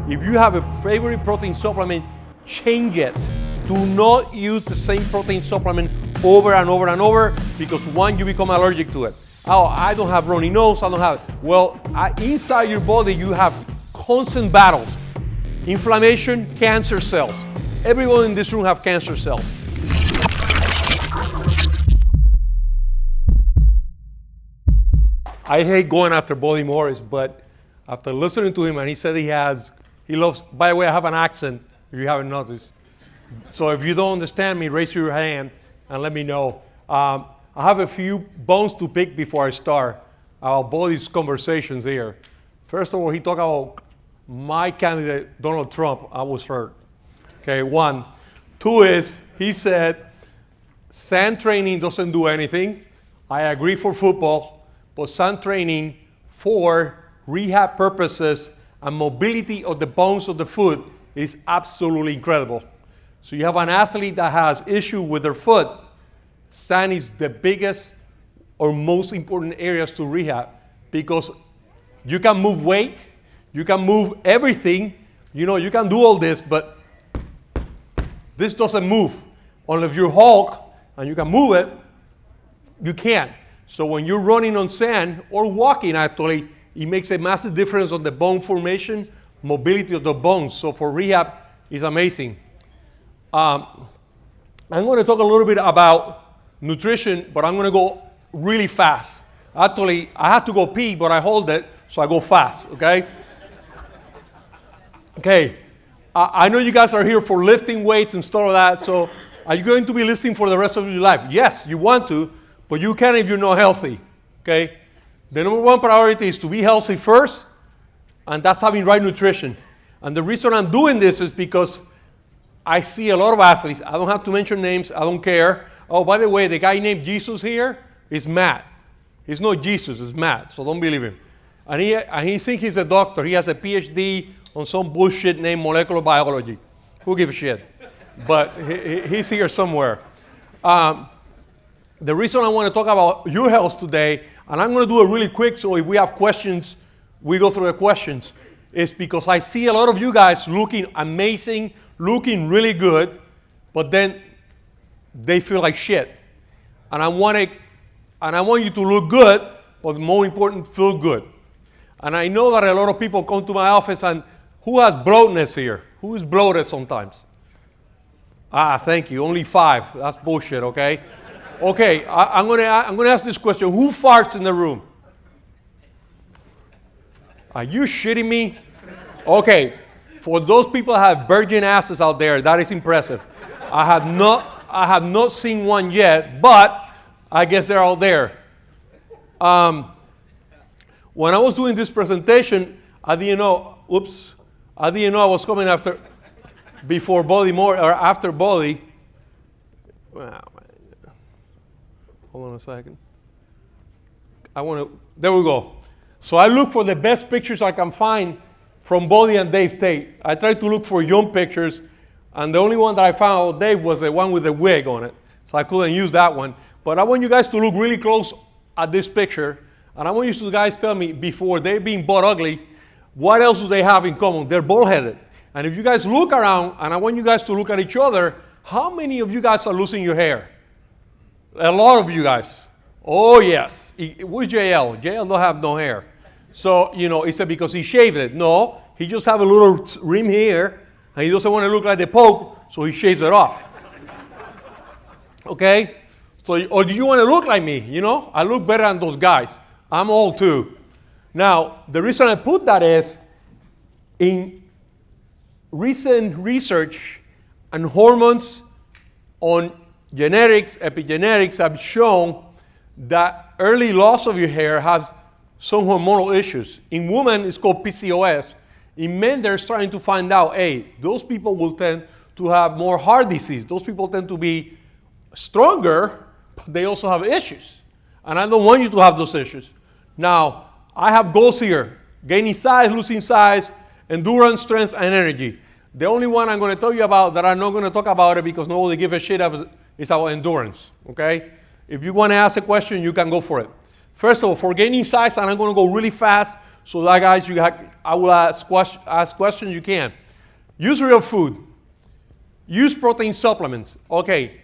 If you have a favorite protein supplement, change it. Do not use the same protein supplement over and over and over, because one, you become allergic to it. Oh, I don't have runny nose, I don't have it. Well, inside your body, you have constant battles. Inflammation, cancer cells. Everyone in this room have cancer cells. I hate going after Buddy Morris, but after listening to him, and he said he loves, by the way, I have an accent, if you haven't noticed. So if you don't understand me, raise your hand and let me know. I have a few bones to pick before I start about Buddy's conversations here. First of all, he talked about my candidate, Donald Trump. I was hurt. Okay, one. Two is, he said, sand training doesn't do anything. I agree for football, but sand training for rehab purposes and mobility of the bones of the foot is absolutely incredible. So you have an athlete that has issue with their foot, sand is the biggest or most important areas to rehab, because you can move weight, you can move everything, you can do all this, but this doesn't move. Unless you're Hulk and you can move it, you can't. So when you're running on sand or walking, actually, it makes a massive difference on the bone formation, mobility of the bones. So for rehab, it's amazing. I'm going to talk a little bit about nutrition, but I'm going to go really fast. Actually, I had to go pee, but I hold it, so I go fast, okay? Okay, I know you guys are here for lifting weights and stuff like that, so are you going to be listening for the rest of your life? Yes, you want to, but you can't if you're not healthy, okay? The number one priority is to be healthy first, and that's having right nutrition. And the reason I'm doing this is because I see a lot of athletes. I don't have to mention names. I don't care. Oh, by the way, the guy named Jesus here is Matt. He's not Jesus, it's Matt, so don't believe him. And he thinks he's a doctor. He has a PhD on some bullshit named molecular biology. Who gives a shit? But he's here somewhere. The reason I want to talk about your health today, and I'm going to do it really quick, so if we have questions, we go through the questions, is because I see a lot of you guys looking amazing, looking really good, but then they feel like shit. And I want you to look good, but more important, feel good. And I know that a lot of people come to my office, and who has bloatness here? Who is bloated sometimes? Thank you. Only 5. That's bullshit, okay? Okay, I'm gonna ask this question. Who farts in the room? Are you shitting me? Okay, for those people that have virgin asses out there, that is impressive. I have not seen one yet, but I guess they're out there. When I was doing this presentation, I didn't know I was coming before Buddy more or after Buddy. Hold on a second. There we go. So I look for the best pictures I can find from Buddy and Dave Tate. I tried to look for young pictures, and the only one that I found of Dave was the one with the wig on it. So I couldn't use that one. But I want you guys to look really close at this picture, and I want you guys to tell me, before they're being butt ugly, what else do they have in common? They're bald-headed. And if you guys look around, and I want you guys to look at each other, how many of you guys are losing your hair? A lot of you guys. Oh, yes. Where's JL? JL don't have no hair. So, he said because he shaved it. No, he just have a little rim here, and he doesn't want to look like the Pope, so he shaves it off. Okay? So, or do you want to look like me? I look better than those guys. I'm old too. Now, the reason I put that is, in recent research and hormones on genetics, epigenetics have shown that early loss of your hair has some hormonal issues. In women, it's called PCOS. In men, they're starting to find out, hey, those people will tend to have more heart disease. Those people tend to be stronger, but they also have issues. And I don't want you to have those issues. Now, I have goals here: gaining size, losing size, endurance, strength, and energy. The only one I'm going to tell you about that I'm not going to talk about it because nobody gives a shit is our endurance, okay? If you want to ask a question, you can go for it. First of all, for gaining size, and I'm going to go really fast So that, guys, I will ask questions you can. Use real food. Use protein supplements. Okay,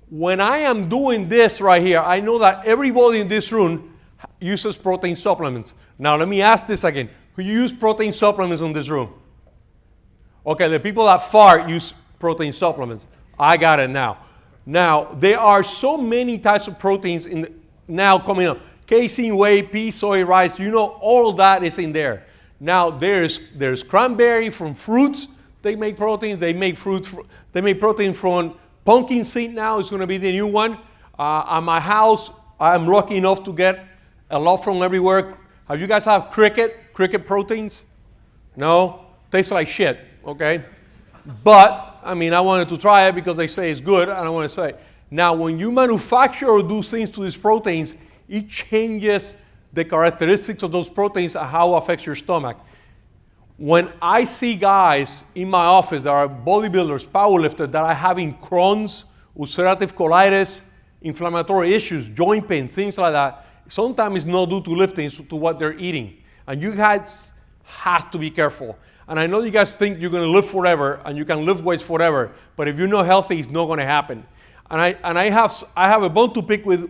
when I am doing this right here, I know that everybody in this room uses protein supplements. Now, let me ask this again. Who use protein supplements in this room? Okay, the people that fart use protein supplements. I got it now. Now, there are so many types of proteins now coming up. Casein, whey, pea, soy, rice, all of that is in there. Now, there's cranberry from fruits. They make proteins. They make protein from pumpkin seed now. It's going to be the new one. At my house, I'm lucky enough to get a lot from everywhere. Have you guys have cricket proteins? No? Tastes like shit, okay? But, I wanted to try it because they say it's good, and I want to say. Now, when you manufacture or do things to these proteins, it changes the characteristics of those proteins and how it affects your stomach. When I see guys in my office that are bodybuilders, powerlifters, that are having Crohn's, ulcerative colitis, inflammatory issues, joint pain, things like that, sometimes it's not due to lifting, it's to what they're eating. And you guys have to be careful. And I know you guys think you're going to live forever and you can lift weights forever, but if you're not healthy, it's not going to happen. And I have a bone to pick with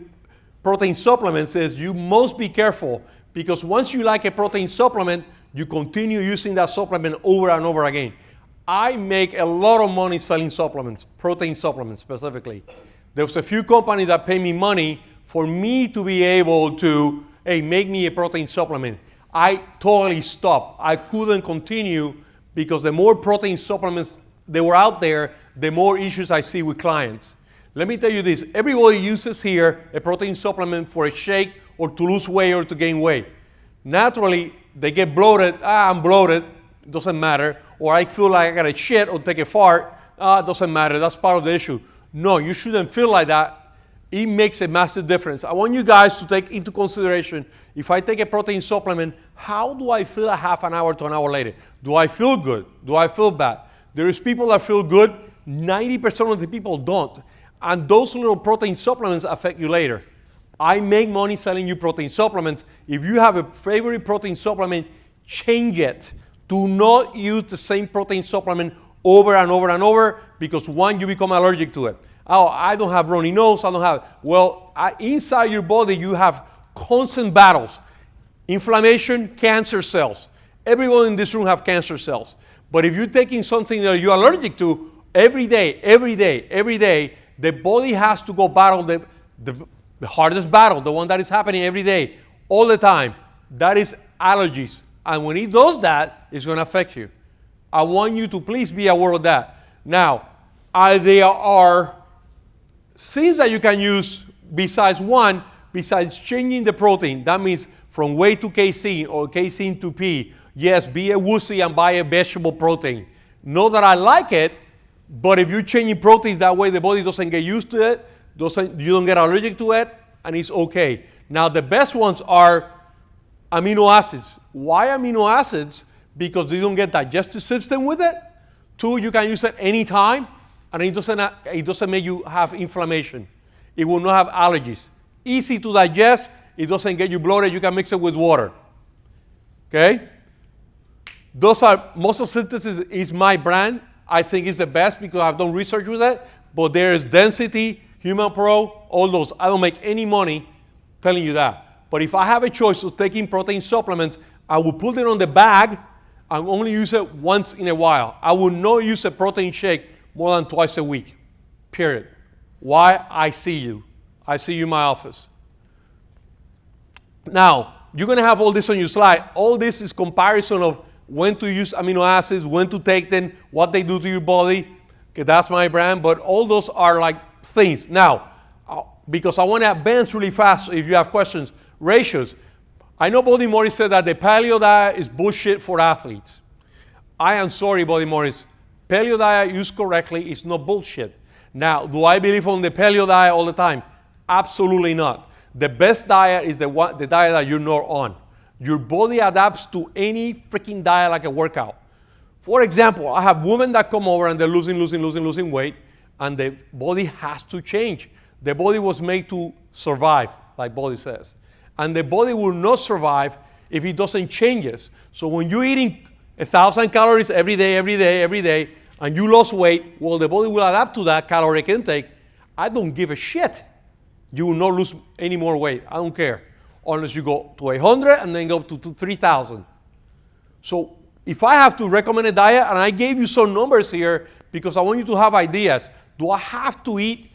protein supplements is you must be careful, because once you like a protein supplement, you continue using that supplement over and over again. I make a lot of money selling supplements, protein supplements specifically. There's a few companies that pay me money for me to be able to, hey, make me a protein supplement. I totally stopped. I couldn't continue because the more protein supplements that were out there, the more issues I see with clients. Let me tell you this, everybody uses here a protein supplement for a shake or to lose weight or to gain weight. Naturally, they get bloated. I'm bloated, doesn't matter. Or I feel like I got a shit or take a fart, doesn't matter, that's part of the issue. No, you shouldn't feel like that. It makes a massive difference. I want you guys to take into consideration, if I take a protein supplement, how do I feel a half an hour to an hour later? Do I feel good? Do I feel bad? There is people that feel good, 90% of the people don't. And those little protein supplements affect you later. I make money selling you protein supplements. If you have a favorite protein supplement, change it. Do not use the same protein supplement over and over and over, because one, you become allergic to it. Oh, I don't have runny nose, I don't have. Well, inside your body, you have constant battles. Inflammation, cancer cells. Everyone in this room have cancer cells. But if you're taking something that you're allergic to, every day, the body has to go battle the hardest battle, the one that is happening every day, all the time. That is allergies. And when it does that, it's going to affect you. I want you to please be aware of that. Now, there are things that you can use besides changing the protein. That means from whey to casein or casein to pea. Yes, be a wussy and buy a vegetable protein. Not that I like it, but if you're changing proteins that way, the body doesn't get used to it, you don't get allergic to it, and it's okay. Now, the best ones are amino acids. Why amino acids? Because you don't get digestive system with it. Two, you can use it anytime, and it doesn't make you have inflammation. It will not have allergies. Easy to digest. It doesn't get you bloated. You can mix it with water. Okay? Muscle Synthesis is my brand. I think it's the best because I've done research with it. But there is Density, Human Pro, all those. I don't make any money telling you that. But if I have a choice of taking protein supplements, I will put it on the bag and only use it once in a while. I will not use a protein shake more than twice a week, period. Why? I see you. I see you in my office. Now, you're going to have all this on your slide. All this is comparison of when to use amino acids, when to take them, what they do to your body. Okay, that's my brand, but all those are like things. Now, because I want to advance really fast, if you have questions, ratios. I know Body Morris said that the paleo diet is bullshit for athletes. I am sorry, Body Morris. Paleo diet used correctly is not bullshit. Now, do I believe on the paleo diet all the time? Absolutely not. The best diet is the diet that you're not on. Your body adapts to any freaking diet like a workout. For example, I have women that come over and they're losing weight, and the body has to change. The body was made to survive, like Body says. And the body will not survive if it doesn't change it. So when you're eating 1,000 calories every day, and you lose weight, well, the body will adapt to that caloric intake. I don't give a shit. You will not lose any more weight. I don't care. Unless you go to 100 and then go to 3,000. So if I have to recommend a diet, and I gave you some numbers here because I want you to have ideas. Do I have to eat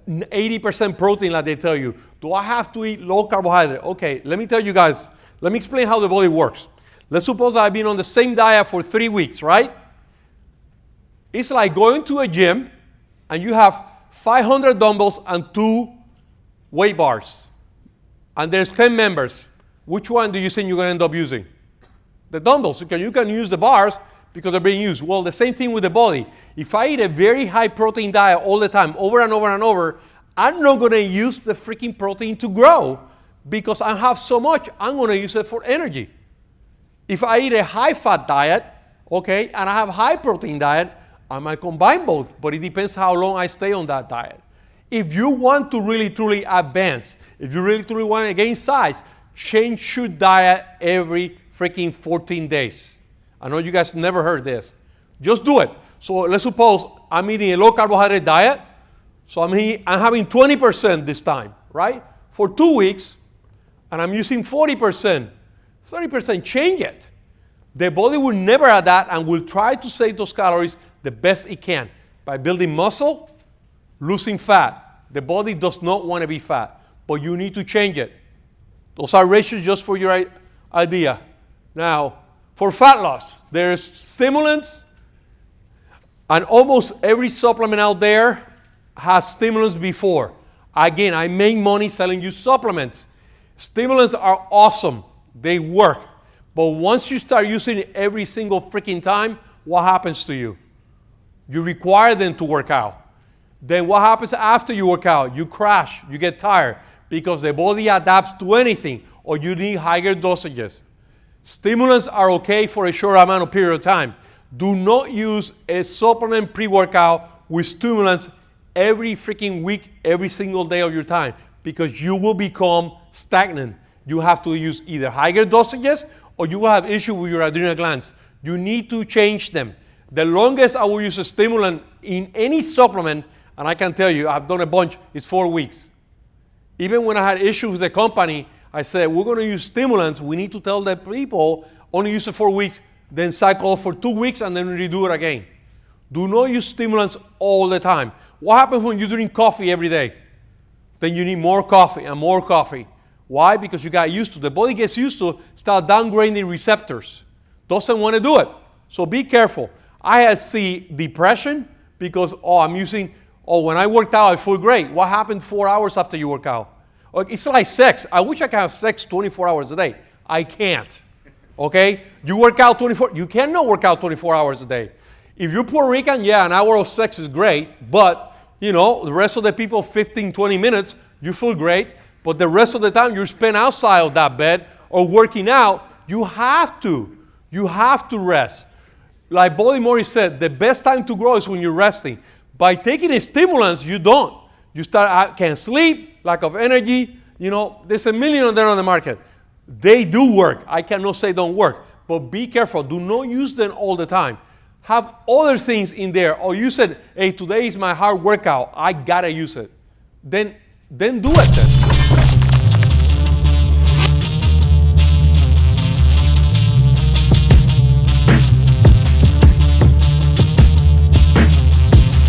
80% protein like they tell you? Do I have to eat low carbohydrate? Okay, let me tell you guys. Let me explain how the body works. Let's suppose that I've been on the same diet for 3 weeks, right? It's like going to a gym and you have 500 dumbbells and 2 weight bars. And there's 10 members. Which one do you think you're going to end up using? The dumbbells. Okay, you can use the bars because they're being used. Well, the same thing with the body. If I eat a very high protein diet all the time, over and over and over, I'm not going to use the freaking protein to grow because I have so much, I'm going to use it for energy. If I eat a high fat diet, okay, and I have high protein diet, I might combine both, but it depends how long I stay on that diet. If you want to really truly advance, if you really truly want to gain size, change your diet every freaking 14 days. I know you guys never heard this. Just do it. So let's suppose I'm eating a low carbohydrate diet. So I'm having 20% this time, right? For 2 weeks, and I'm using 40%. 30%, change it. The body will never adapt and will try to save those calories the best it can by building muscle, losing fat. The body does not want to be fat, but you need to change it. Those are ratios just for your idea. Now, for fat loss, there's stimulants, and almost every supplement out there has stimulants before. Again, I make money selling you supplements. Stimulants are awesome. They work. But once you start using it every single freaking time, what happens to you? You require them to work out. Then what happens after you work out? You crash, you get tired because the body adapts to anything, or you need higher dosages. Stimulants are okay for a short amount of period of time. Do not use a supplement pre-workout with stimulants every freaking week, every single day of your time, because you will become stagnant. You have to use either higher dosages or you will have issue with your adrenal glands. You need to change them. The longest I will use a stimulant in any supplement, and I can tell you, I've done a bunch, it's 4 weeks. Even when I had issues with the company, I said, we're going to use stimulants. We need to tell the people, only use it 4 weeks, then cycle for 2 weeks, and then redo it again. Do not use stimulants all the time. What happens when you drink coffee every day? Then you need more coffee and more coffee. Why? Because you got used to. The body gets used to start downgrading receptors. Doesn't want to do it. So be careful. I see depression because, when I worked out, I feel great. What happened 4 hours after you work out? It's like sex. I wish I could have sex 24 hours a day. I can't. Okay? You work out 24, you cannot work out 24 hours a day. If you're Puerto Rican, yeah, an hour of sex is great, but, the rest of the people, 15, 20 minutes, you feel great, but the rest of the time you spend outside of that bed or working out, you have to rest. Like Body Morris said, the best time to grow is when you're resting. By taking stimulants, you don't. You can't sleep, lack of energy. There's a million of them on the market. They do work. I cannot say don't work. But be careful. Do not use them all the time. Have other things in there. Or you said, hey, today is my hard workout. I got to use it. Then do it then.